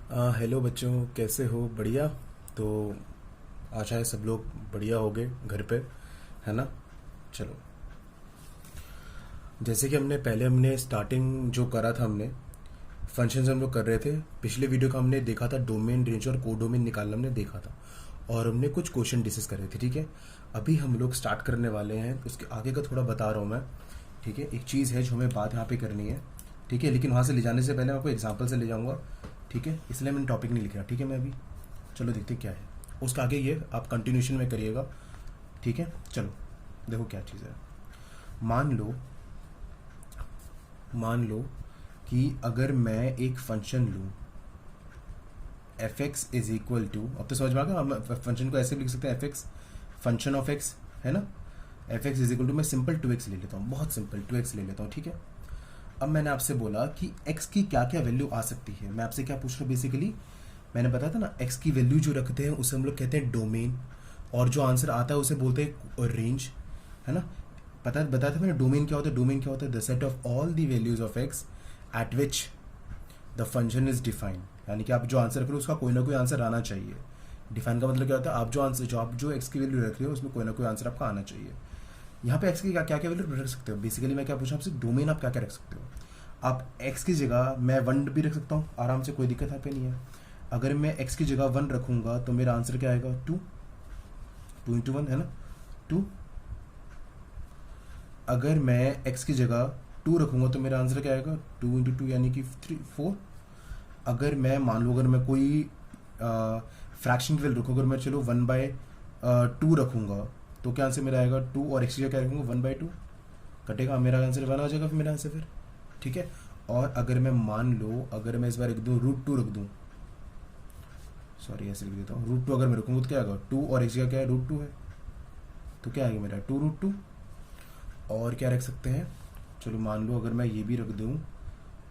Hello बच्चों, कैसे हो? बढ़िया। तो आशा है सब लोग बढ़िया होंगे घर पे, है ना? चलो, जैसे कि हमने स्टार्टिंग जो करा था, हमने फंक्शंस हम लोग कर रहे थे। पिछले वीडियो का हमने देखा था डोमेन रेंज और कोडोमेन निकालना हमने देखा था, और हमने कुछ क्वेश्चन डिस्कस करे थे। ठीक है, अभी हम लोग स्टार्ट करने वाले हैं, उसके आगे का थोड़ा बता रहा हूँ मैं। ठीक है, एक चीज़ है जो हमें बात यहाँ पे करनी है। ठीक है, लेकिन वहाँ से ले जाने से पहले मैं आपको एग्जाम्पल से ले जाऊँगा। ठीक है, इसलिए मैंने टॉपिक नहीं लिखा। ठीक है, मैं अभी चलो देखते क्या है उसका आगे, ये आप कंटिन्यूशन में करिएगा। ठीक है, चलो देखो क्या चीज़ है। मान लो मान लो कि अगर मैं एक फंक्शन लूँ F X is equal to, अब तो समझ में आ गया, हम फंक्शन को ऐसे भी लिख सकते हैं, F X function of X, है ना? F X is equal to, मैं सिंपल 2x ले लेता हूँ, बहुत सिंपल 2x ले लेता हूँ। ठीक है, अब मैंने आपसे बोला कि x की क्या क्या वैल्यू आ सकती है। मैं आपसे क्या पूछ रहा हूँ बेसिकली, मैंने बताया था ना, x की वैल्यू जो रखते हैं उसे हम लोग कहते हैं डोमेन, और जो आंसर आता है उसे बोलते हैं रेंज, है ना? बताया था मैंने, डोमेन क्या होता है? डोमेन क्या होता है? The set of all the values of x eight which the function is defined, यानी कि आप जो आंसर रख रहे हो उसका कोई ना कोई आंसर आना चाहिए। डिफाइन का मतलब क्या होता है? आप जो एक्स की वैल्यू रख रहे हो उसमें कोई ना कोई आंसर आपका आना चाहिए। यहाँ पे एक्स की क्या क्या वैल्यू रख सकते हो? बेसिकली मैं क्या पूछा आपसे, डोमेन आप क्या क्या रख सकते हो? आप एक्स की जगह मैं 1 भी रख सकता हूँ आराम से, कोई दिक्कत यहाँ पे नहीं है। अगर मैं एक्स की जगह 1 रखूंगा तो मेरा आंसर क्या आएगा? 2, 2 × 1, है ना? 2। अगर मैं एक्स की जगह 2 रखूंगा तो मेरा आंसर क्या आएगा? 2 × 2 यानी कि 4। अगर मैं मान लो, अगर मैं कोई फ्रैक्शन की वैल्यू रखूँ, अगर मैं चलो 1/2 रखूंगा तो क्या आंसर मेरा आएगा? 2, और एक्स की जगह क्या रखूंगा? 1/2 कटेगा, मेरा आंसर 1 आ जाएगा फिर मेरा आंसर फिर। ठीक है, और अगर मैं मान लो, अगर मैं इस बार रख दूँ √2 रख दूँ, सॉरी ऐसे लिख देता हूँ, √2 अगर मैं रखूँगा तो क्या आएगा? 2, और एक्स का क्या है? √2 है, तो क्या आएगा मेरा? 2 √2। और क्या रख सकते हैं? चलो मान लो अगर मैं ये भी रख दूँ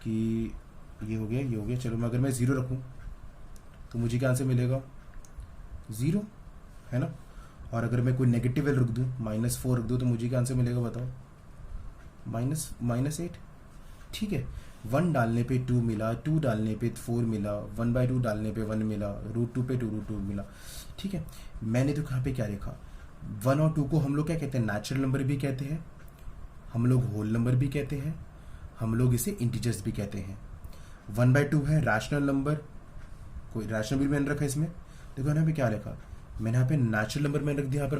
कि ये हो गया, ये हो गया। चलो मैं, अगर मैं 0 रखूँ तो मुझे क्या आंसर मिलेगा? 0, है ना? और अगर मैं कोई नेगेटिव वैल्यू रख दूँ, -4 रख दूँ, तो मुझे क्या आंसर मिलेगा बताओ? -8। ठीक है, 1 डालने पे 2 मिला, 2 डालने पे 4 मिला, 1/2 डालने पे 1 मिला, √2 पे 2 मिला। ठीक है, मैंने तो यहाँ पे क्या लिखा? 1 और 2 को हम लोग क्या कहते हैं? नेचुरल नंबर भी कहते हैं, हम लोग होल नंबर भी कहते हैं, हम लोग इसे इंटीजर्स भी कहते हैं। 1/2 है रैशनल नंबर, कोई रैशनल भी मैंने रखा इसमें। देखो यहाँ पे क्या लिखा, मैंने यहाँ पे नेचुरल नंबर मैंने रख दिया, यहाँ पर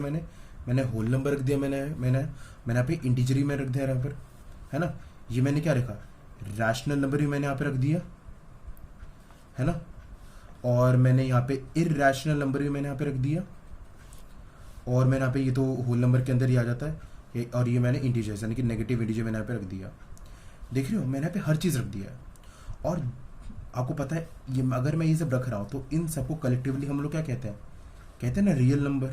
मैंने होल नंबर रख दिया, मैंने यहाँ पे इंटीजर ही मैंने रख दिया यहाँ पर, है ना? ये मैंने क्या रखा? रैशनल नंबर भी मैंने यहाँ पे रख दिया, है ना? और मैंने यहाँ पे इरैशनल नंबर भी मैंने यहाँ पे रख दिया, और मैंने यहाँ पे, ये तो होल नंबर के अंदर ही आ जाता है, और ये मैंने इंटीजर्स यानी कि नेगेटिव इंटीजर मैंने यहाँ पे रख दिया। देख रहे हो, मैंने यहाँ पे हर चीज़ रख दिया है। और आपको पता है, ये अगर मैं ये सब रख रहा हूँ तो इन सबको कलेक्टिवली हम लोग क्या कहते हैं? कहते हैं ना रियल नंबर,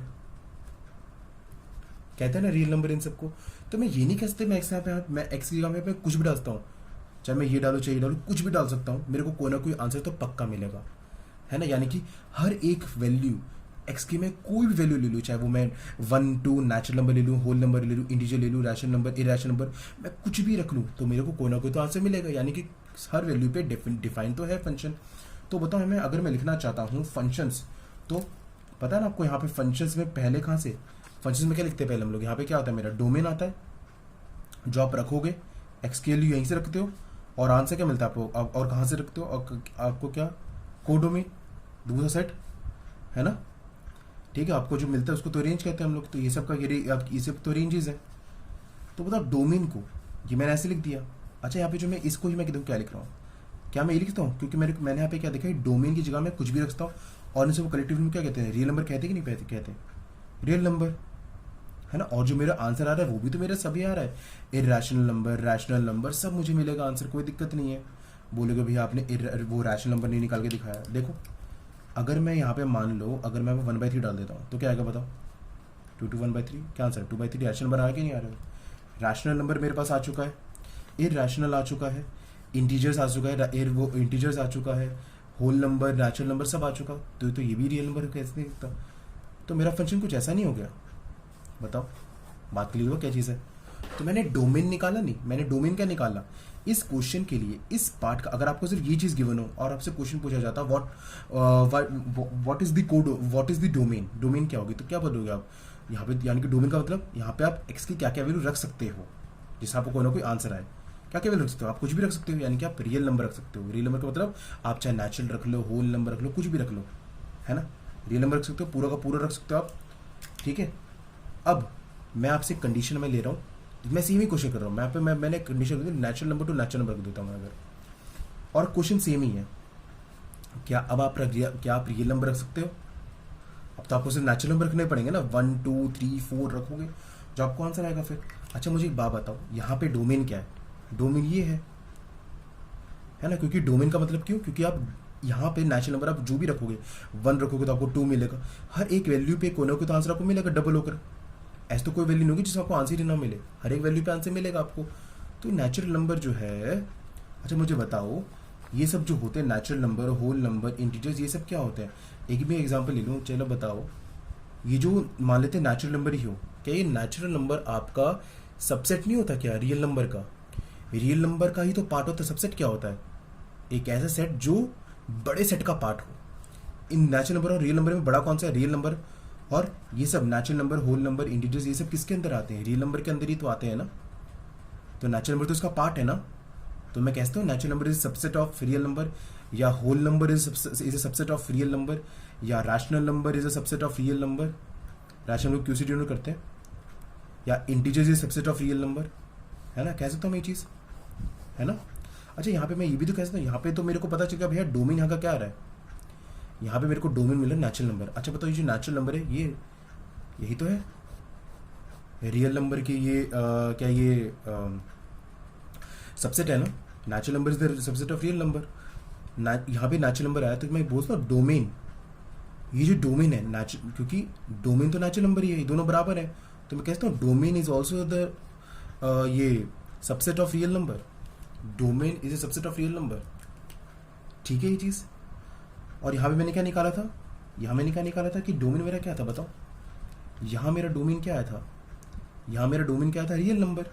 कहते हैं ना रियल नंबर इन सबको। तो मैं ये नहीं कह सकता मैं एक्स की जगह पे कुछ भी डाल सकता हूँ, चाहे मैं ये डालूँ चाहे ये डालूँ, कुछ भी डाल सकता हूँ, मेरे को कोई ना कोई आंसर तो पक्का मिलेगा, है ना? यानी कि हर एक वैल्यू एक्स की, मैं कोई भी वैल्यू ले लूँ, चाहे वो मैं 1, 2 नेचुरल नंबर ले लूँ, होल नंबर ले लूँ, इंटीजर ले लूँ, रैशनल नंबर, इरैशनल नंबर, मैं कुछ भी रख लूँ तो मेरे को कोई ना कोई तो आंसर मिलेगा। यानी कि हर वैल्यू पे डिफाइन तो है फंक्शन। तो बताओ, मैं अगर मैं लिखना चाहता हूँ फंक्शंस, तो पता है ना आपको, यहाँ पे फंक्शंस में पहले कहाँ से, फंक्शंस में क्या लिखते हैं पहले हम लोग? यहाँ पे क्या होता है? मेरा डोमेन आता है, जो आप रखोगे एक्स के लिए यहीं से रखते हो, और आंसर क्या मिलता है आपको? और कहाँ से रखते हो? और आपको क्या? कोडोमेन, दूसरा सेट, है ना? ठीक है, आपको जो मिलता है उसको तो रेंज कहते हैं हम लोग। तो ये सब का ये सब तो रेंजेस है। तो बताओ डोमेन को, ये मैंने ऐसे लिख दिया। अच्छा, यहाँ पे जो मैं इसको ही मैं क्या लिख रहा हूँ? क्या मैं ये लिखता हूँ? क्योंकि मैंने यहाँ पे क्या देखा, डोमेन की जगह मैं कुछ भी रखता हूँ, और इनसे वो कलेक्टिवली में क्या कहते हैं? रियल नंबर कहते हैं कि नहीं कहते? रियल नंबर, है ना? और जो मेरा आंसर आ रहा है वो भी तो मेरा सभी आ रहा है, इरैशनल नंबर, रैशनल नंबर, सब मुझे मिलेगा आंसर, कोई दिक्कत नहीं है। बोलोगे भैया आपने वो रैशनल नंबर नहीं निकाल के दिखाया। देखो, अगर मैं यहाँ पे मान लो, अगर मैं 1/3 डाल देता हूँ तो क्या आएगा बताओ? 1/3 क्या आंसर? 2/3 रैशनल नंबर आया कि नहीं आ रहा? रैशनल नंबर मेरे पास आ चुका है, इरैशनल आ चुका है, इंटीजर्स आ चुका है, वो इंटीजर्स आ चुका है, होल नंबर, नेचुरल नंबर सब आ चुका। तो ये भी रियल नंबर कैसे नहीं दिखता? तो मेरा फंक्शन कुछ ऐसा नहीं हो गया? बताओ, बात क्लियर हुआ क्या चीज़ है? तो मैंने डोमेन निकाला नहीं, मैंने डोमेन क्या निकाला? इस क्वेश्चन के लिए इस पार्ट का अगर आपको सिर्फ ये चीज़ गिवन हो और आपसे क्वेश्चन पूछा जाता what is the code, what is the domain, domain क्या होगी, तो क्या बोलोगे आप यहाँ पे, यानी कि डोमेन का मतलब यहाँ पे आप एक्स की क्या क्या वैल्यू रख सकते हो, जिससे आपको कोई ना कोई आंसर आए। क्या क्या वैल्यू रख सकते हो, आप कुछ भी रख सकते हो, यानी कि आप रियल नंबर रख सकते हो। रियल नंबर का मतलब आप चाहे नेचुरल रख लो, होल नंबर रख लो, कुछ भी रख लो, है ना। रियल नंबर रख सकते हो, पूरा का पूरा रख सकते हो आप, ठीक है। अब मैं आपसे कंडीशन में ले रहा हूँ, मैं सेम ही क्वेश्चन कर रहा हूँ, मैं यहाँ पे मैंने कंडीशन कर the natural number two natural number कर देता हूँ अगर, और क्वेश्चन सेम ही है। क्या अब आप क्या आप रियल नंबर रख सकते हो? अब तो आपको सिर्फ नेचुरल नंबर रखने पड़ेंगे ना, 1 2 3 4 रखोगे जो आपको आंसर आएगा फिर। अच्छा मुझे एक बात बताओ, यहाँ पे डोमेन क्या है? डोमेन ये है ना, क्योंकि डोमेन का मतलब क्यों, क्योंकि आप यहाँ पे नेचुरल नंबर आप जो भी रखोगे, 1 रखोगे तो आपको 2 मिलेगा, हर एक वैल्यू पे कोई ना कोई तो आंसर आपको मिलेगा डबल होकर। ऐसे तो कोई वैल्यू नहीं होगी जिसमें आपको आंसर ही ना मिले, हर एक वैल्यू पे आंसर मिलेगा आपको। तो नेचुरल नंबर जो है, अच्छा मुझे बताओ ये सब जो होते हैं natural number, whole number, integers, ये सब क्या होते हैं? एक भी एग्जांपल ले लूँ, चलो बताओ। ये जो मान लेते हैं नेचुरल नंबर ही हो, क्या ये नेचुरल नंबर आपका सबसेट नहीं होता क्या रियल नंबर का? रियल नंबर का ही तो पार्ट होता है। सबसेट क्या होता है? एक ऐसा सेट जो बड़े सेट का पार्ट हो। इन नेचुरल नंबर और रियल नंबर में बड़ा कौन सा है? Real number. और ये सब natural number, whole number, integers, ये सब किसके अंदर आते हैं? रियल नंबर के अंदर ही तो आते हैं ना। तो नेचुरल नंबर तो इसका पार्ट है ना। तो मैं कहता हूँ natural number is subset of real number, या whole number is a subset of real number, या rational number is a subset of real number. Rational लोग क्यूसी डिनोट करते हैं। या integers is subset of real number, है ना, कह सकता हूँ मैं ये चीज़, है ना। अच्छा यहाँ पे मैं ये भी तो कह सकता हूँ, यहाँ पे तो मेरे को पता चल गया भैया डोमेन यहाँ का क्या आ रहा है। यहाँ पे मेरे को डोमेन मिला नेचुरल नंबर। अच्छा बताओ ये जो नेचुरल नंबर है ये यही तो है रियल नंबर की, ये क्या ये सबसेट है ना। Natural number is the subset of real number. यहाँ पे नेचुरल नंबर आया तो मैं बोलता हूँ डोमेन, ये जो डोमेन है क्योंकि डोमेन तो नेचुरल नंबर ही है, ये दोनों बराबर है, तो मैं कहता हूँ डोमेन इज ऑल्सो द ये subset of real number. Domain is a subset of real number, ठीक है ये चीज़। और यहाँ पे मैंने क्या निकाला था? यहाँ मैंने क्या निकाला था कि डोमेन मेरा क्या था बताओ। यहाँ मेरा डोमेन क्या आया था? यहाँ मेरा डोमेन क्या था? Real number.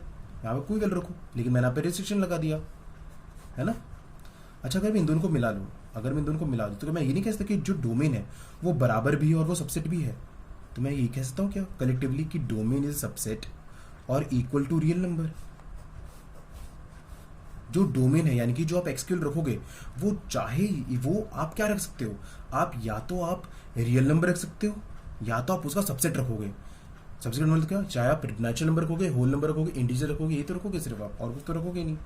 यहाँ पे कोई वैल्यू रखो, लेकिन मैंने यहाँ पे रिस्ट्रिक्शन लगा दिया, है ना। अच्छा अगर मैं इन दोनों को मिला लूँ, अगर मैं इन दोनों को मिला दूँ तो मैं ये नहीं कह सकता कि जो डोमेन है वो बराबर भी है और वो सबसेट भी है। तो मैं ये कह सकता हूँ क्या कलेक्टिवली कि डोमेन इज सबसेट और इक्वल टू रियल नंबर। जो डोमेन है यानी कि जो आप एक्सक्यूएल रखोगे वो चाहे वो आप क्या रख सकते हो, आप या तो आप रियल नंबर रख सकते हो या तो आप उसका सबसेट रखोगे। सबसेट मतलब क्या? चाहे आप नेचुरल नंबर रखोगे, होल नंबर रखोगे, इंटीजर रखोगे, ये तो रखोगे सिर्फ आप, और कुछ तो रखोगे नहीं।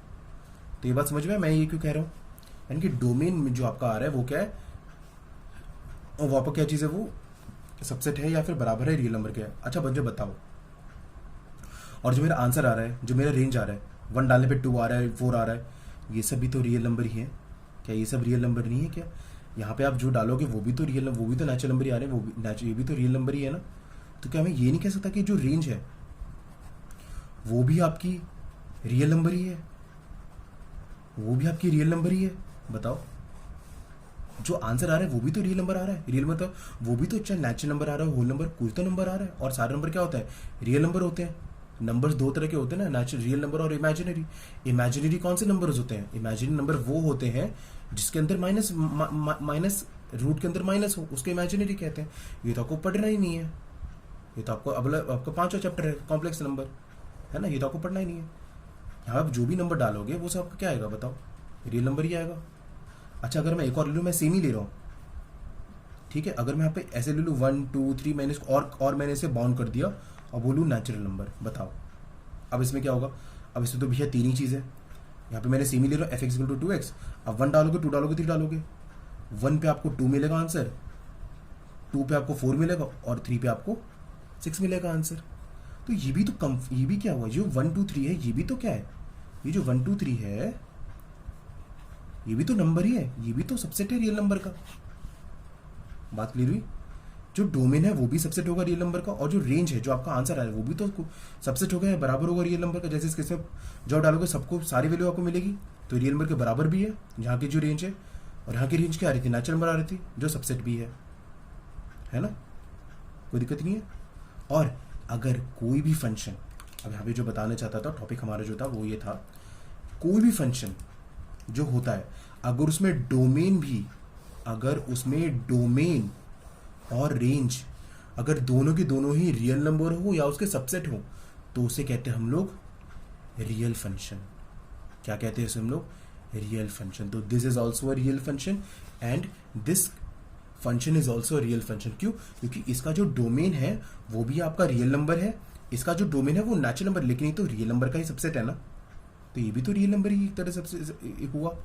तो ये बात समझ में, मैं ये क्यों कह रहा हूँ, यानी कि डोमेन में जो आपका आ रहा है वो क्या है, और वो आपका क्या चीज़ है, वो सबसेट है या फिर बराबर है रियल नंबर के। अच्छा मुझे बताओ, और जो मेरा आंसर आ रहा है, जो मेरा रेंज आ रहा है, 1 डालने पे 2 आ रहा है, 4 आ रहा है, ये सब भी तो रियल नंबर ही है। क्या ये सब रियल नंबर नहीं है क्या? यहाँ पे आप जो डालोगे वो भी तो रियल, वो भी तो नेचुरल नंबर ही आ रहे हैं, वो भी ये भी तो रियल नंबर ही है ना। तो क्या मैं ये नहीं कह सकता कि जो रेंज है वो भी आपकी रियल नंबर ही है? वो भी आपकी रियल नंबर ही है, बताओ। जो आंसर आ रहा है वो भी तो रियल नंबर आ रहा है। रियल मतलब वो भी तो चाहे नेचुरल नंबर आ रहा है, होल नंबर, कुछ तो नंबर आ रहा है। और सारे नंबर क्या होता है? रियल नंबर होते हैं। नंबर्स 2 तरह के होते हैं ना, नेचुरल रियल नंबर और इमेजिनरी। इमेजिनरी कौन से नंबर्स होते हैं? इमेजिनरी नंबर वो होते हैं जिसके अंदर माइनस रूट के अंदर माइनस हो, उसको इमेजिनरी कहते हैं। ये तो आपको पढ़ना ही नहीं है, ये तो आपको अब आपका 5वां चैप्टर है कॉम्प्लेक्स नंबर, है ना। ये तो आपको पढ़ना ही नहीं है। यहाँ आप जो भी नंबर डालोगे वो सब आपका क्या आएगा बताओ? रियल नंबर ही आएगा। अच्छा अगर मैं एक और ले लूँ, मैं सेम ही ले रहा हूँ, ठीक है। अगर मैं यहाँ पे ऐसे ले लूँ 1 2 3, मैंने इसको और मैंने इसे बाउंड कर दिया और बोलूँ नेचुरल नंबर, बताओ अब इसमें क्या होगा? अब इसमें तो भैया 3 ही चीज़ है। यहाँ पे मैंने सेम ही ले रहा हूँ, F x equal to 2x। अब 1 डालोगे, 2 डालोगे, 3 डालोगे, 1 पे आपको 2 मिलेगा आंसर, 2 पे आपको 4 मिलेगा और 3 पे आपको 6 मिलेगा आंसर। तो ये भी तो ये भी क्या हुआ? जो 1 2 3 है ये भी तो क्या है? ये जो 1 2 3 है ये भी तो नंबर ही है, ये भी तो सबसेट है रियल नंबर का। बात क्लियर हुई? जो डोमेन है वो भी सबसेट होगा रियल नंबर का, और जो रेंज है जो आपका आंसर आ रहा है वो भी तो सबसेट होगा, बराबर होगा रियल नंबर का। जैसे इस केस में जो डालोगे सबको सारी वैल्यू आपको मिलेगी, तो रियल नंबर के बराबर भी है यहाँ की जो रेंज है। और यहाँ की रेंज क्या आ रही थी? नेचुरल नंबर आ रही थी जो सबसेट भी है ना, कोई दिक्कत नहीं है। और अगर कोई भी फंक्शन, अब यहाँ पे जो बताना चाहता था टॉपिक हमारा जो था वो ये था, कोई भी फंक्शन जो होता है, अगर उसमें डोमेन और रेंज अगर दोनों के दोनों ही रियल नंबर हो या उसके सबसेट हो, तो उसे कहते हैं हम लोग रियल फंक्शन। क्या कहते हैं इसे हम लोग? Real function. तो this is also a real function and this function is also real function. क्यों? क्योंकि इसका जो डोमेन है वो भी आपका रियल नंबर है, इसका जो डोमेन है वो नेचुरल नंबर, लेकिन ये तो रियल नंबर का ही सबसेट है ना, तो ये भी तो रियल नंबर ही एक तरह से हुआ।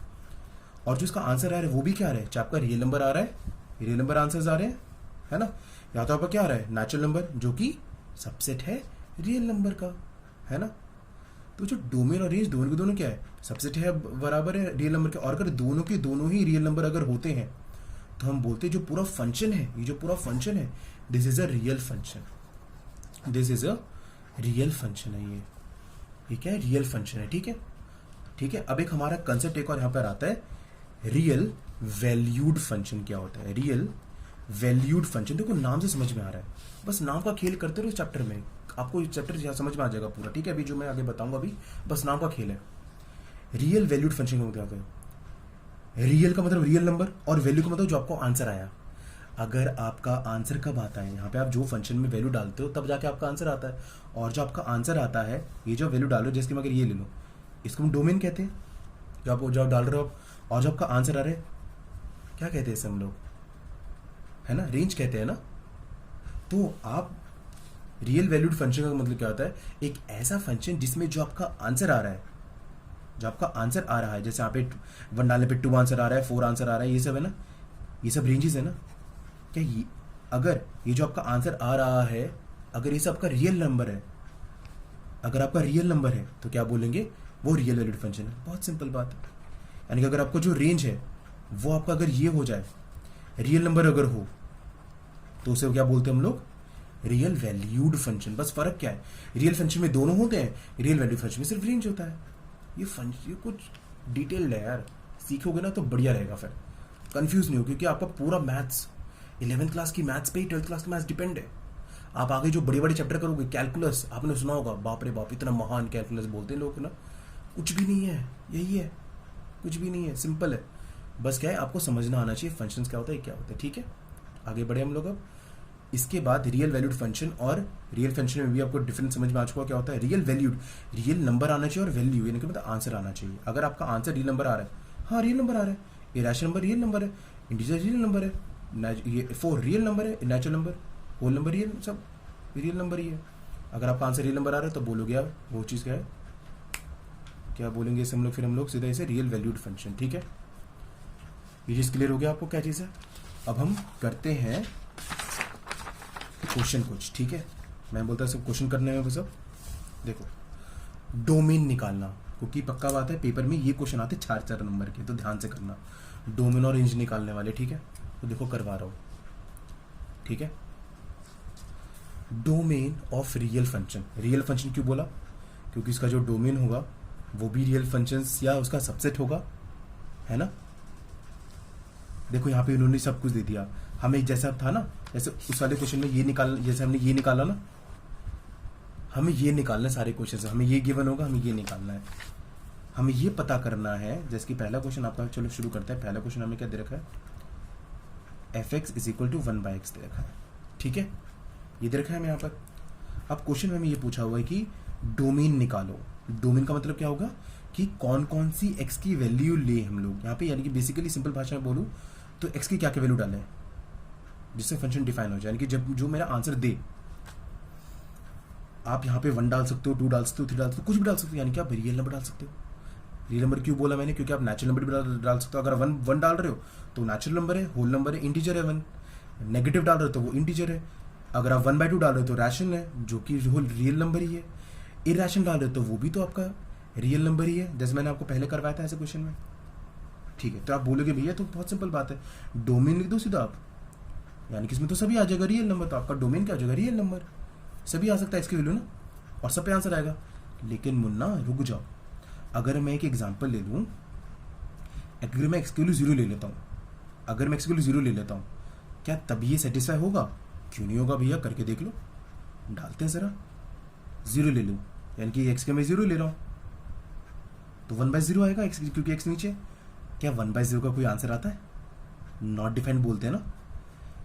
और जो इसका आंसर आ रहा है वो भी क्या आ रहा है? चाहे आपका रियल नंबर आ रहा है, रियल नंबर आंसर्स आ रहे हैं, है ना, या तो आपका क्या आ रहा है? नेचुरल नंबर, जो कि सबसेट है रियल नंबर का, है ना। तो जो डोमेन और रेंज दोनों के दोनों क्या है? सबसेट है, बराबर है रियल नंबर के। और अगर दोनों के दोनों ही रियल नंबर अगर होते हैं तो हम बोलते हैं जो पूरा फंक्शन है, ये जो पूरा फंक्शन है, this is a real function. This is a real function है ये क्या है? रियल फंक्शन है। ठीक है, ठीक है। अब एक हमारा कंसेप्ट एक और यहां पर आता है, रियल वैल्यूड फंक्शन। क्या होता है रियल वैल्यूड फंक्शन? देखो नाम से समझ में आ रहा है, बस नाम का खेल करते रहो इस चैप्टर में, आपको इस चैप्टर समझ में आ जाएगा पूरा। ठीक है, अभी जो मैं आगे बताऊंगा अभी बस नाम का खेल है। रियल वैल्यूड फंक्शन का मतलब, रियल का मतलब रियल नंबर और वैल्यू का मतलब जो आपको आंसर आया। अगर आपका आंसर कब आता है? यहाँ पे आप जो फंक्शन में वैल्यू डालते हो तब जाके आपका आंसर आता है। और जो आपका आंसर आता है, ये जो वैल्यू डालो, जैसे कि अगर ये ले लो, इसको हम डोमेन कहते हैं। जो आप डाल रहे हो, और जो आपका आंसर आ रहा है क्या कहते हैं इसे हम लोग? है ना, रेंज कहते हैं ना। तो आप रियल वैल्यूड फंक्शन का मतलब क्या होता है? एक ऐसा फंक्शन जिसमें जो आपका आंसर आ रहा है, जैसे यहाँ पे 1 डालने पे 2 आंसर आ रहा है, 4 आंसर आ रहा है, ये सब है ना, ये सब रेंजेस है ना। क्या ये, अगर ये जो आपका आंसर आ रहा है, अगर ये सब आपका रियल नंबर है, अगर आपका रियल नंबर है तो क्या बोलेंगे? वो रियल वैल्यूड फंक्शन है। बहुत सिंपल बात है। यानी कि अगर आपको जो रेंज है वो आपका अगर ये हो जाए, रियल नंबर अगर हो, तो उसे क्या बोलते हैं हम लोग? Real valued function. बस फर्क क्या है? रियल फंक्शन में दोनों होते हैं, रियल वैल्यूड फंक्शन में सिर्फ रेंज होता है। ये कुछ डिटेल्ड है यार, सीखोगे ना तो बढ़िया रहेगा, फिर कंफ्यूज नहीं हो, क्योंकि आपका पूरा मैथ्स 11th क्लास की मैथ्स पे ही 12th क्लास की मैथ्स डिपेंड है। आप आगे जो बड़े बड़े चैप्टर करोगे, कैलकुलस आपने सुना होगा, बाप रे बाप इतना महान कैलकुलस बोलते हैं लोग ना, कुछ भी नहीं है, यही है, कुछ भी नहीं है, सिंपल है। बस क्या है, आपको समझना आना चाहिए फंक्शंस क्या होता है, क्या होता है। ठीक है, आगे बढ़े हम लोग। अब इसके बाद रियल वैल्यूड फंक्शन और रियल फंक्शन में भी आपको डिफरेंस समझ में आ चुका। क्या होता है रियल वैल्यूड? रियल नंबर आना चाहिए और वैल्यू यानी कि मतलब आंसर आना चाहिए। अगर आपका आंसर रियल नंबर आ रहा है, हाँ रियल नंबर आ रहा है, इरेशनल नंबर रियल नंबर है, इंटीजर रियल नंबर है, ये 4 रियल नंबर है, natural number, whole number real, सब रियल नंबर ही है। अगर आपका आंसर रियल नंबर आ रहा है तो बोलोगे आप वो चीज़ क्या है, क्या बोलेंगे इसे हम लोग? फिर हम लोग सीधा इसे रियल वैल्यूड फंक्शन। ठीक है, ये चीज़ क्लियर हो गया आपको क्या चीज़ है। अब हम करते हैं क्वेश्चन कुछ। ठीक है, मैं बोलता हूँ सब क्वेश्चन करने में सब। देखो डोमेन निकालना, क्योंकि पक्का बात है पेपर में ये क्वेश्चन आते 4-4 नंबर के, तो ध्यान से करना। डोमेन और रेंज निकालने वाले, ठीक है, तो देखो करवा रहा हूँ। ठीक है, domain of real function. Real function क्यों बोला? क्योंकि इसका जो डोमेन होगा वो भी रियल फंक्शंस या उसका सबसेट होगा, है ना। देखो यहाँ पे उन्होंने सब कुछ दे दिया हमें, जैसा था ना, जैसे उस वाले क्वेश्चन में ये निकाल, जैसे हमने ये निकाला ना, हमें ये निकालना है सारे क्वेश्चन से, हमें ये गिवन होगा, हमें ये निकालना है, हमें ये पता करना है। जैसे कि पहला क्वेश्चन आपका, चलो शुरू करते हैं। पहला क्वेश्चन हमें क्या दे रखा है? fx = 1/x दे रखा है। ठीक है, ये दे रखा है हमें यहाँ पर। अब क्वेश्चन में हमें ये पूछा हुआ है कि डोमेन निकालो। डोमेन का मतलब क्या होगा कि कौन कौन सी x की वैल्यू ले हम लोग यहाँ पे, यानी कि बेसिकली सिंपल भाषा में बोलूँ तो x की क्या क्या वैल्यू डालें जिससे फंक्शन डिफाइन हो जाए। यानी कि जब जो मेरा आंसर दे, आप यहाँ पे 1 डाल सकते हो, 2 डाल सकते हो, 3 डाल सकते हो, कुछ भी डाल सकते हो, यानी कि आप रियल नंबर डाल सकते हो। रियल नंबर क्यों बोला मैंने? क्योंकि आप नेचुरल नंबर भी डाल सकते हो। अगर 1 डाल रहे हो तो नेचुरल नंबर है, होल नंबर है, इंटीजर है 1। नेगेटिव डाल रहे हो तो वो इंटीजर है। अगर आप 1/2 डाल रहे हो तो रैशनल है, जो कि होल रियल नंबर ही है। इरेशनल डाल रहे हो तो वो भी तो आपका रियल नंबर ही है, जैसे मैंने आपको पहले करवाया था ऐसे क्वेश्चन में। ठीक है, तो आप बोलोगे भैया तो बहुत सिंपल बात है, डोमेन लिख दो सीधा आप, यानी कि इसमें तो सभी आ जाएगा रियल नंबर, तो आपका डोमेन क्या हो जाएगा? रियल नंबर, सभी आ सकता है इसकी वैल्यू ना, और सब पे आंसर आएगा। लेकिन मुन्ना रुक जाओ, अगर मैं एक एग्जांपल ले लूँ, अगर मैं x की वैल्यू 0 ले लेता हूँ, अगर मैं x की वैल्यू 0 ले लेता हूँ, क्या तब ये सेटिस्फाई होगा? क्यों नहीं होगा भैया, करके देख लो। डालते हैं जरा, 0 ले लूँ, यानी कि x के मैं 0 ले रहा हूँ, तो 1/0 आएगा x, क्योंकि x नीचे। क्या 1/0 का कोई आंसर आता है? नॉट डिफाइंड बोलते हैं ना।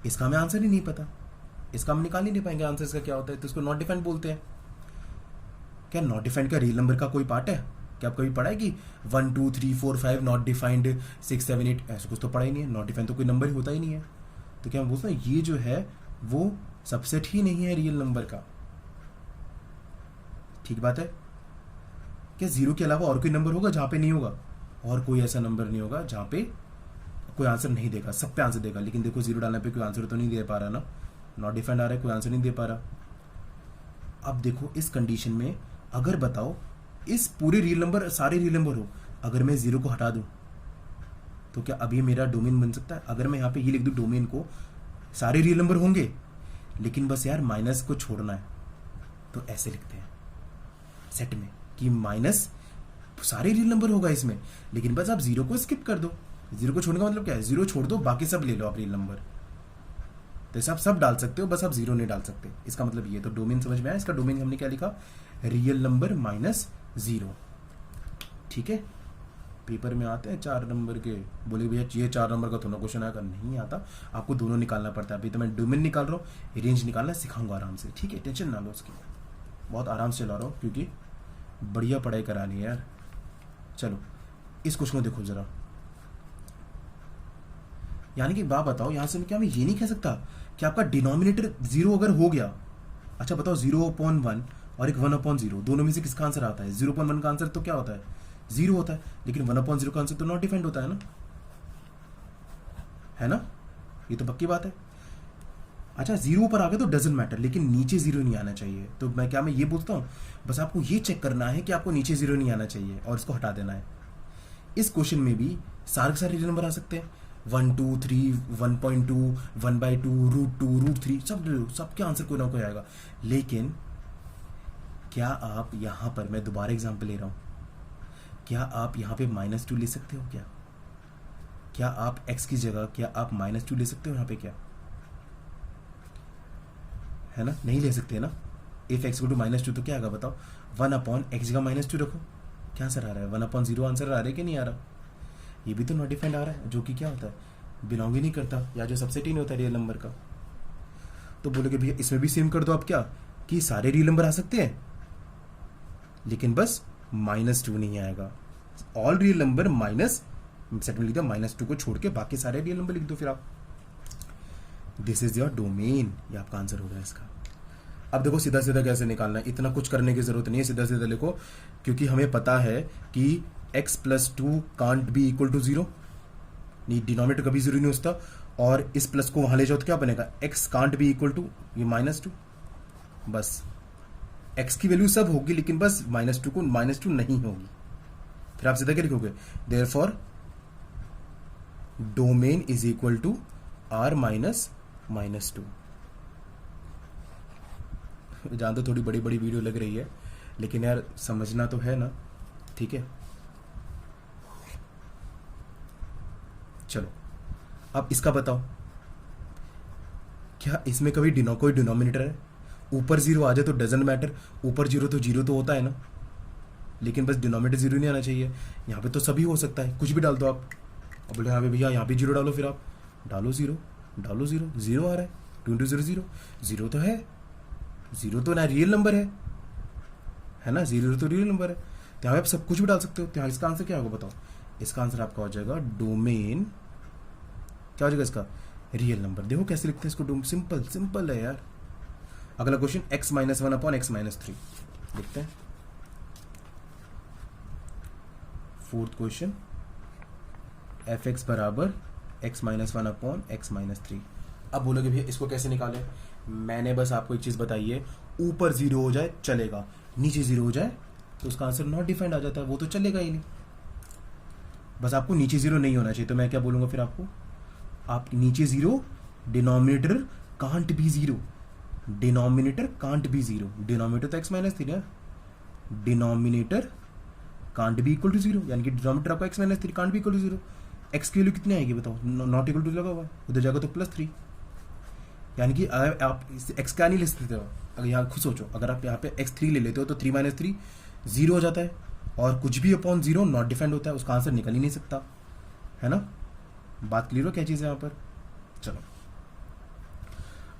इसका हमें आंसर ही नहीं पता, इसका हम निकाल ही नहीं पाएंगे आंसर इसका क्या होता है, तो इसको नॉट डिफाइंड बोलते हैं। क्या नॉट डिफाइंड का रियल नंबर का कोई पार्ट है? क्या आप कभी पढ़ा है कि 1 2 3 4 5 नॉट डिफाइंड 6 7 8, ऐसा कुछ तो पढ़ा ही नहीं है। नॉट डिफाइंड तो कोई नंबर ही होता ही नहीं है। तो क्या हम बोलते हैं ये जो है वो सबसेट ही नहीं है रियल नंबर का। ठीक बात है। क्या 0 के अलावा और कोई नंबर होगा जहां पे नहीं होगा? और कोई ऐसा नंबर नहीं होगा जहां पे कोई आंसर नहीं देगा, सब पे आंसर देगा। लेकिन देखो 0 डालने पे कोई आंसर तो नहीं दे पा रहा ना, नॉट डिफाइंड आ रहा है, कोई आंसर नहीं दे पा रहा। अब देखो इस कंडीशन में अगर बताओ इस पूरे रियल नंबर, सारे रियल नंबर हो, अगर मैं 0 को हटा दूं तो क्या अभी मेरा डोमेन बन सकता है? अगर मैं यहाँ पे ये लिख दूं डोमेन को, सारे रियल नंबर होंगे लेकिन बस यार माइनस को छोड़ना है, तो ऐसे लिखते हैं सेट में कि माइनस सारे रियल नंबर होगा इसमें, लेकिन बस आप 0 को स्किप कर दो। 0 को छोड़ने का मतलब क्या है? 0 छोड़ दो, बाकी सब ले लो आप रियल नंबर। तो ऐसे आप सब डाल सकते हो, बस आप 0 नहीं डाल सकते। इसका मतलब ये। तो डोमेन समझ में आया? इसका डोमेन हमने क्या लिखा? Real number -0। ठीक है। पेपर में आते हैं 4 नंबर के, बोले भैया ये 4 नंबर का थोड़ा क्वेश्चन आएगा, नहीं आता, आपको दोनों निकालना पड़ता है। अभी तो मैं डोमेन निकाल रहा हूँ, रेंज निकालना सिखाऊंगा आराम से। ठीक है, टेंशन ना लो उसकी, बहुत आराम से चला रहा हूँ क्योंकि बढ़िया पढ़ाई करानी है यार। चलो इस क्वेश्चन को देखो जरा। यानी कि बात बताओ, यहां से क्या मैं ये नहीं कह सकता कि आपका डिनोमिनेटर 0 अगर हो गया, अच्छा बताओ 0/1 और एक 1/0, दोनों में से किसका आंसर आता है? 0/1 का आंसर तो क्या होता है? 0 होता है, लेकिन 1/0 का आंसर तो नॉट डिफाइंड होता है ना? ये तो पक्की बात है। अच्छा 0 पर आ गया तो डजंट मैटर, लेकिन नीचे 0 नहीं आना चाहिए। तो मैं ये बोलता हूं, बस आपको ये चेक करना है कि आपको नीचे 0 नहीं आना चाहिए और इसको हटा देना है। इस क्वेश्चन में भी सारे रियल नंबर आ सकते हैं, 1 2 3 1.2 1/2 √2 √3, सबके आंसर कोई ना कोई आएगा। लेकिन क्या आप यहां पर, मैं दोबारा एग्जांपल ले रहा हूं, क्या आप यहां पे -2 ले सकते हो? क्या आप x की जगह क्या आप -2 ले सकते हो यहां पे? क्या है ना? नहीं ले सकते ना। इफ x = -2 तो क्या आएगा बताओ? 1/x जगह -2 रखो, क्या आंसर आ रहा है? 1/0 आंसर आ रहा है कि नहीं आ रहा? ये भी तो नॉट डिफाइंड आ रहा है, जो कि क्या होता है? बिलोंग ही नहीं करता, या जो सबसेट ही नहीं होता रियल नंबर का। तो बोलोगे भैया इसमें भी सेम कर दो आप, क्या कि सारे रियल नंबर आ सकते हैं लेकिन बस -2 नहीं आएगा। All real number minus, set में लिख दिया -2 को छोड़ के बाकी सारे रियल नंबर लिख दो फिर आप। दिस इज योर डोमेन, ये आपका आंसर होगा इसका। अब देखो सीधा सीधा कैसे निकालना है, इतना कुछ करने की जरूरत नहीं है, सीधा सीधा लिखो, क्योंकि हमें पता है कि x + 2 can't be equal to 0, नहीं डिनोमिनेटर कभी 0 नहीं होता, और इस प्लस को वहां ले जाओ तो क्या बनेगा? x can't be equal to ये -2। बस x की वैल्यू सब होगी लेकिन बस -2 को -2 नहीं होगी। फिर आप सीधा क्या लिखोगे? Therefore domain is equal to r -2। जान तो थोड़ी बड़ी बड़ी वीडियो लग रही है, लेकिन यार समझना तो है ना। ठीक है, चलो अब इसका बताओ, क्या इसमें कभी कोई डिनोमिनेटर है? ऊपर 0 आ जाए तो डजंट मैटर, ऊपर 0 तो 0 तो होता है ना, लेकिन बस डिनोमिनेटर 0 नहीं आना चाहिए। यहाँ पे तो सभी हो सकता है, कुछ भी डाल दो आप। अब बोले हाँ भैया यहाँ भी 0 डालो, फिर आप डालो 0, डालो 0, 0 आ रहा है, 2 × 0 0, 0 तो है, 0 तो ना रियल नंबर है ना, 0 तो रियल नंबर है, तो यहाँ पे आप सब कुछ भी डाल सकते हो। तो यहाँ इसका आंसर क्या होगा बताओ? इसका आंसर आपका हो जाएगा डोमेन, क्या हो जाएगा इसका? Real number. देखो कैसे लिखते हैं इसको, सिंपल है यार। अगला क्वेश्चन x - 1/x - 3 लिखते हैं। Fourth question f(x) = x - 1/x - 3। अब बोलोगे भैया इसको कैसे निकालें? मैंने बस आपको एक चीज बताई है, ऊपर 0 हो जाए चलेगा, नीचे 0 हो जाए तो उसका आंसर नॉट डिफाइंड आ जाता है, वो तो चलेगा ही नहीं। बस आपको नीचे 0 नहीं होना चाहिए। तो मैं क्या बोलूंगा फिर आपको? आप नीचे 0, denominator can't be 0, denominator can't be 0, denominator तो x - 3 है, denominator can't be equal to 0, यानी कि डिनोमिनेटर आपका x - 3 can't be equal to 0। x की वैल्यू कितनी आएगी बताओ? नॉट इक्वल टू लगा हुआ, उधर जाएगा तो +3, यानी कि आप x क्या नहीं ले सकते हो। अगर यहाँ खुद सोचो, अगर आप यहाँ पे x3 ले लेते हो तो 3 - 3 0 हो जाता है, और कुछ भी अपॉन जीरो नॉट डिफाइंड होता है, उसका आंसर निकल ही नहीं सकता, है ना। बात क्लियर हो क्या चीज़ है यहाँ पर। चलो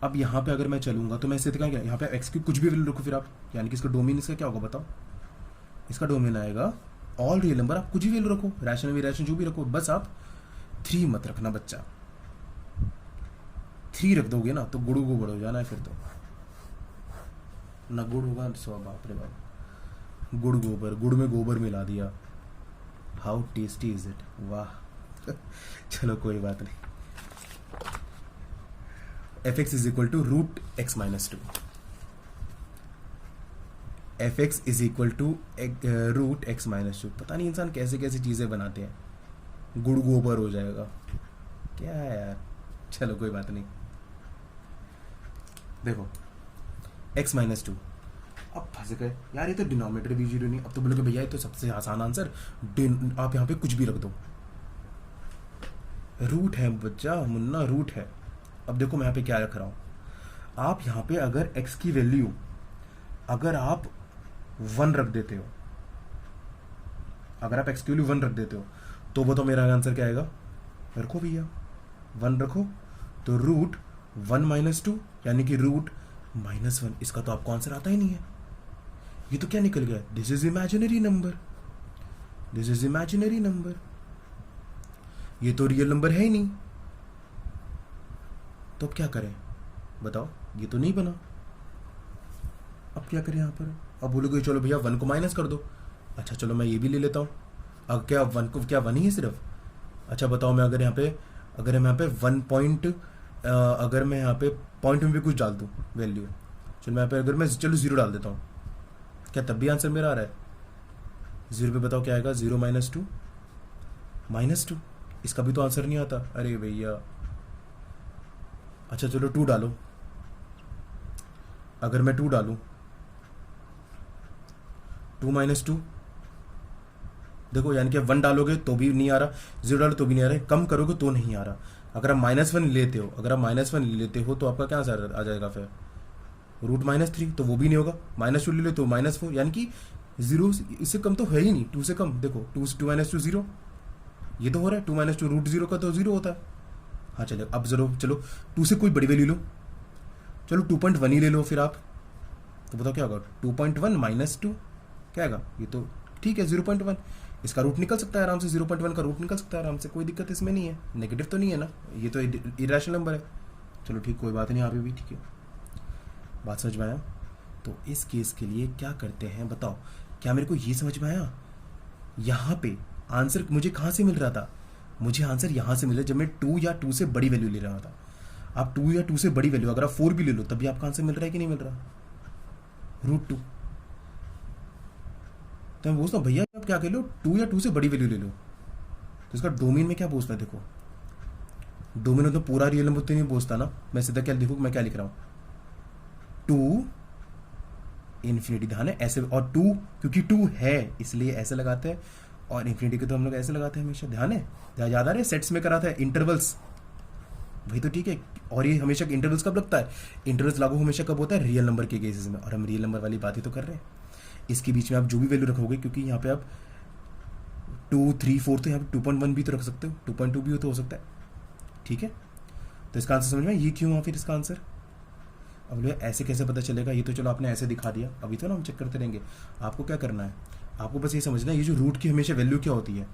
अब यहाँ पे अगर मैं चलूंगा तो मैं इससे क्या, यहाँ पे एक्स की कुछ भी वैल्यू रखो फिर आप, यानी कि इसका डोमेन इसका क्या होगा बताओ। इसका डोमेन आएगा ऑल रियल नंबर, आप कुछ भी वैल्यू रखो, रैशनल इरेशनल जो भी रखो, बस आप 3 मत रखना बच्चा। 3 रख दोगे ना तो गुड़ू गोबर हो जाना है फिर तो, ना गुड़ होगा सो बाप रे बाप, गुड़ गोबर, गुड़ में गोबर मिला दिया, हाउ टेस्टी इज इट, वाह। चलो कोई बात नहीं। F X is equal to root X minus two, F X is equal to root X minus two. पता नहीं इंसान कैसे कैसे चीजें बनाते हैं, गुड़ गोबर हो जाएगा, क्या है यार। चलो कोई बात नहीं। देखो x माइनस टू, अब फंस गए यार, ये तो डिनोमिनेटर भी जीरो नहीं। अब तो बोलोगे भैया ये तो सबसे आसान आंसर, आप यहाँ पे कुछ भी रख दो, रूट है बच्चा मुन्ना, रूट है। अब देखो मैं यहाँ पे क्या रख रहा हूँ, आप यहाँ पे अगर x की वैल्यू अगर आप 1 रख देते हो, अगर आप x की वैल्यू 1 रख देते हो तो वो तो मेरा आंसर क्या आएगा, रखो भैया 1 रखो, तो रूट 1 माइनस टू यानी कि रूट -1। इसका तो आपको आंसर आता ही नहीं है, ये तो क्या निकल गया, this is imaginary number, this is imaginary number, ये तो रियल नंबर है ही नहीं। तो अब क्या करें बताओ, ये तो नहीं बना, अब क्या करें यहाँ पर। अब बोलोगे चलो भैया 1 को माइनस कर दो, अच्छा चलो मैं ये भी ले लेता हूँ। अब क्या 1 को क्या 1 ही है सिर्फ, अच्छा बताओ मैं अगर यहाँ पे 1 पॉइंट, अगर मैं यहाँ पे पॉइंट में भी कुछ डाल दूँ वैल्यू, चलो मैं यहाँ पे अगर मैं चलो 0 डाल देता हूँ, क्या तब भी आंसर मेरा आ रहा है 0 पे, बताओ क्या आएगा, 0 माइनस टू, इसका भी तो आंसर नहीं आता, अरे भैया। अच्छा चलो 2 डालो, अगर मैं 2 डालूं 2 माइनस टू, देखो यानी कि 1 डालोगे तो भी नहीं आ रहा, 0 डालो तो भी नहीं आ रहा, कम करोगे तो नहीं आ रहा। अगर आप -1 लेते हो, अगर आप -1 लेते हो तो आपका क्या आंसर आ जाएगा फिर, रूट -3, तो वो भी नहीं होगा। -2 ले लो तो -4, यानी कि 0 इससे कम तो है ही नहीं, 2 से कम। देखो 2 माइनस 2 0, ये तो हो रहा है 2 माइनस 2 रूट 0 का तो 0 होता है। हाँ चलो अब चलो 2 से कोई बड़ी वैल्यू लो, चलो 2.1 ही ले लो फिर आप, तो बताओ क्या होगा, 2.1 माइनस 2 क्या आएगा, ये तो ठीक है 0.1, इसका रूट निकल सकता है आराम से, 0.1 का रूट निकल सकता है आराम से, कोई दिक्कत इसमें नहीं है, नेगेटिव तो नहीं है ना, ये तो इरेशनल नंबर है। चलो ठीक कोई बात नहीं, यहाँ पे भी ठीक है, बात समझ में आया। तो इस केस के लिए क्या करते हैं बताओ, क्या मेरे को ये समझ में आया, यहाँ पे आंसर मुझे कहाँ से मिल रहा था, मुझे आंसर यहाँ से मिला जब मैं 2 या 2 से बड़ी वैल्यू ले रहा था। आप 2 या 2 से बड़ी वैल्यू अगर आप 4 भी ले लो तब भी आपका आंसर मिल रहा है कि नहीं मिल रहा, √2। तो मैं पूछता हूँ भैया आप क्या कह लो, 2 या 2 से बड़ी वैल्यू ले लो, तो इसका डोमेन में क्या पूछता है, देखो डोमेन में तो पूरा रियल नंबर तो नहीं पूछता ना, मैं सीधा क्या देखो मैं क्या लिख रहा हूँ, 2 इन्फिनिटी, ध्यान है ऐसे, और 2 क्योंकि 2 है इसलिए ऐसे लगाते हैं, और इन्फिनिटी के तो हम लोग ऐसे लगाते हैं हमेशा, ध्यान है, याद आ रहा है, सेट्स में करा था इंटरवल्स, वही तो ठीक है। और ये हमेशा इंटरवल्स कब लगता है, इंटरवल्स लागू हमेशा कब होता है, रियल नंबर के केसेस में, और हम रियल नंबर वाली बात ही तो कर रहे हैं। इसके बीच में आप जो भी वैल्यू रखोगे, क्योंकि यहाँ पे आप 2 3 4 तो यहाँ पे 2.1 भी तो रख सकते हो, 2.2 भी तो हो सकता है, ठीक है। तो इसका आंसर समझ में, ये क्यों हुआ फिर इसका आंसर। अब लोग ऐसे कैसे पता चलेगा, ये तो चलो आपने ऐसे दिखा दिया, अभी तो ना हम चेक करते रहेंगे। आपको क्या करना है, आपको बस ये समझना है, ये जो रूट की हमेशा वैल्यू क्या होती है,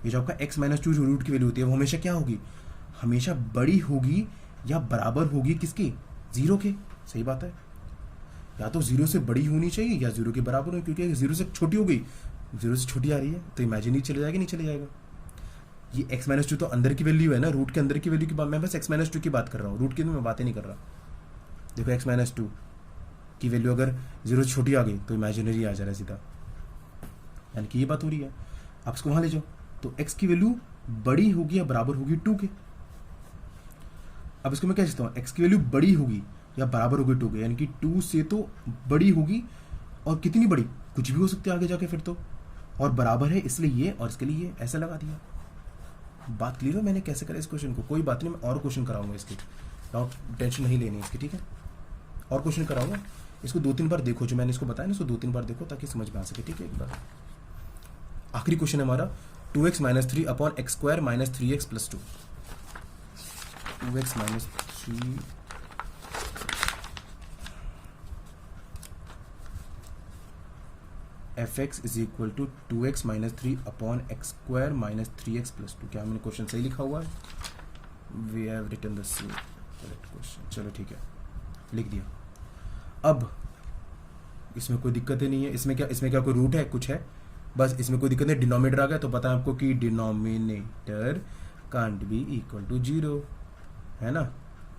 ये जो आपका x-2 जो रूट की वैल्यू होती है वो हमेशा क्या होगी, हमेशा बड़ी होगी या बराबर होगी किसकी, 0 के। सही बात है, या तो 0 से बड़ी होनी चाहिए या 0 के बराबर हो, क्योंकि 0 से छोटी हो गई, 0 से छोटी आ रही है तो इमेजिनरी चले जाएगा, नहीं चले जाएगा। ये x-2 तो अंदर की वैल्यू है ना, रूट के अंदर की वैल्यू की बात, मैं बस x-2 की बात कर रहा हूँ, रूट की तो मैं बातें नहीं कर रहा। देखो x-2 की वैल्यू अगर 0 से छोटी आ गई तो इमेजिनरी आ जा रहा है सीधा, यानी कि ये बात हो रही है। आप इसको वहां ले जाओ, तो x की वैल्यू बड़ी होगी या बराबर होगी 2 के। अब इसको मैं क्या चाहता हूँ, x की वैल्यू बड़ी होगी या बराबर होगी 2 के, यानी कि 2 से तो बड़ी होगी, और कितनी बड़ी, कुछ भी हो सकती है आगे जाके फिर तो, और बराबर है इसलिए ये, और इसके लिए ये, ऐसा लगा दिया। बात क्लियर हो मैंने कैसे करा इस क्वेश्चन को, कोई बात नहीं, मैं और क्वेश्चन कराऊंगा इसके, आप टेंशन नहीं लेनी इसकी, ठीक है। और क्वेश्चन कराऊंगा, इसको 2-3 बार देखो, जो मैंने इसको बताया ना इसको 2-3 बार देखो ताकि समझ में आ सके, ठीक है। एक बार आखिरी क्वेश्चन है हमारा 2x minus 3 upon X square minus 3x plus 2। 2x minus 3 F X is equal to 2x minus 3 upon X square minus 3x plus 2। क्या मैंने क्वेश्चन सही लिखा हुआ है? We have written the same correct question. चलो ठीक है, लिख दिया। अब इसमें कोई दिक्कत ही नहीं है। इसमें क्या कोई रूट है? कुछ है? बस इसमें कोई दिक्कत नहीं। डिनोमिनेटर आ गया तो पता है आपको कि denominator can't be equal to 0, है ना।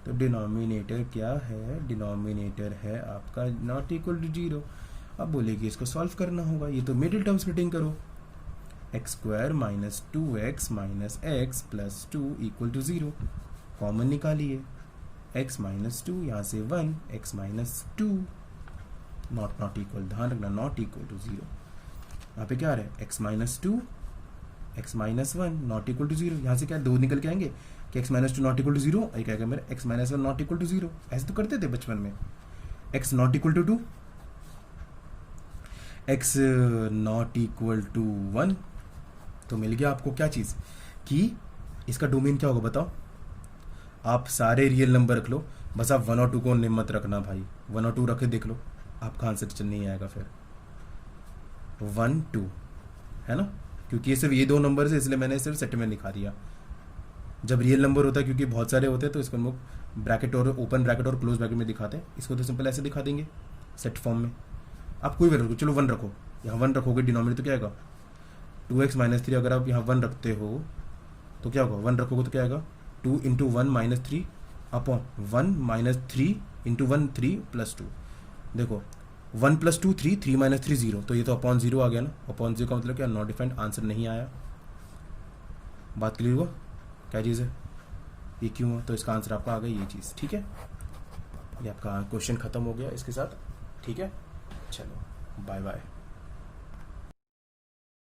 तो डिनोमिनेटर क्या है? डिनोमिनेटर है आपका नॉट इक्वल टू 0। अब बोलेगी इसको सॉल्व करना होगा। ये तो मिडिल टर्म स्प्लिटिंग करो। X square minus 2x minus X plus 2 equal to 0 common निकालिए। x माइनस 2 यहाँ से 1, x माइनस 2 नॉट इक्वल, ध्यान रखना नॉट इक्वल टू 0। यहाँ पे क्या आ रहा है? x minus 2 x minus 1 not equal to 0। यहाँ से क्या दो निकल के आएंगे कि x minus 2 not equal to 0, एक आएगा मेरा x minus 1 not equal to 0। ऐसे तो करते थे बचपन में। x not equal to 2, x not equal to 1। तो मिल गया आपको क्या चीज़ कि इसका डोमेन क्या होगा बताओ? आप सारे रियल नंबर रख लो, बस आप 1 और 2 को मत रखना भाई। 1 और 2 रखे देख लो, आपका आंसर चल नहीं आएगा फिर। 1 2 है ना, क्योंकि ये सिर्फ ये 2 नंबर है इसलिए मैंने सिर्फ सेट में लिखा दिया। जब रियल नंबर होता है, क्योंकि बहुत सारे होते हैं, तो इसको हम लोग ब्रैकेट और ओपन ब्रैकेट और क्लोज ब्रैकेट में दिखाते हैं। इसको तो सिंपल ऐसे दिखा देंगे सेट फॉर्म में। आप कोई भी रखो, चलो 1 रखो, यहाँ 1 रखोगे डिनोमिनेटर तो क्या आएगा? 2x minus 3। अगर आप यहाँ 1 रखते हो तो क्या होगा? 1 रखोगे तो क्या आएगा? 2 into 1 minus 3 upon 1 minus 3 into 1 3 plus 2। देखो 1 प्लस 2 3, 3 माइनस 3 0, तो ये तो अपॉन 0 आ गया ना। अपॉन 0 का मतलब क्या? नॉट डिफाइंड, आंसर नहीं आया। बात क्लियर हुआ? क्या चीज़ है ये? क्यों है? तो इसका आंसर आपका आ गया ये चीज़। ठीक है, ये आपका क्वेश्चन खत्म हो गया इसके साथ। ठीक है, चलो बाय बाय।